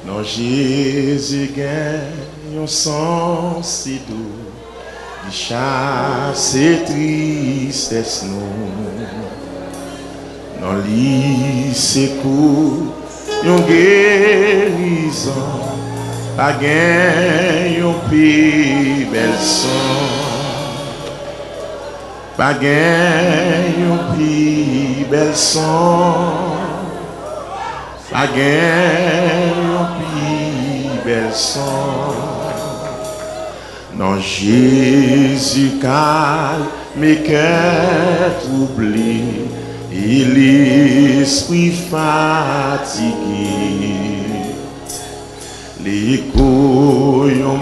Non, Jésus gagne un sang si doux, il chasse tristesse nous. Non, lui secoue, yon guérison, pas gagne yon plus belle son, pas gagne yon plus belle son, pas gagne yon plus belle son. Non, Jésus calme mes cœurs troublés et l'esprit fatigué. L'écho yon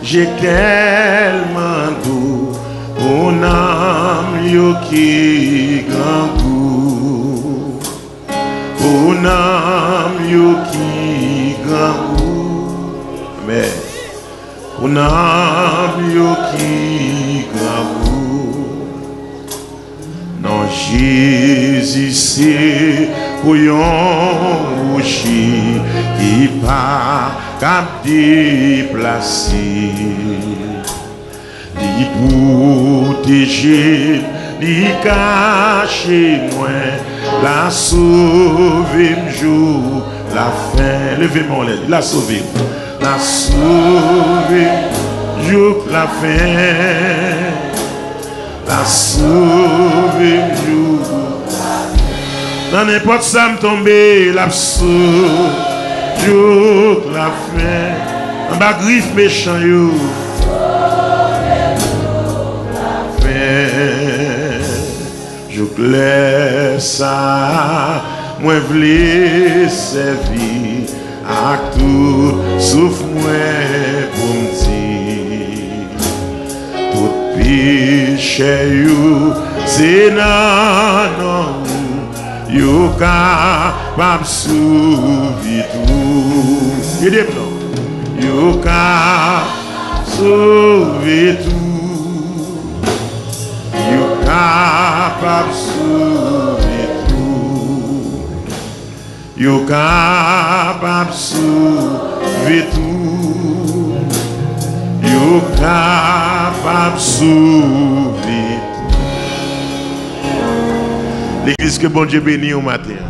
j'ai tellement doux, mon âme yo qui grand goût, mon âme yo qui grand goût, mais mon âme yo qui grand goût. Non, Jésus c'est pour yon bouchi qui pas cap déplacer, li protéger, li cacher moi, la sauver m'jour la fin. Levez-moi l'aide, la sauver, la sauver jour la fin, la sauver jour. Dans n'importe ça me tomber, la sauver jour la fin. En bas griffe méchant yo. Je claire ça, moi v'lais servir à tout, sauf moi pour me dire. Tout péché yo, c'est non, yo capable sauver tout. Yo capable sauver tout. Capable sauver tout, yo capable sauver tout, yo capable sauver tout. L'église que bon Dieu bénit au matin.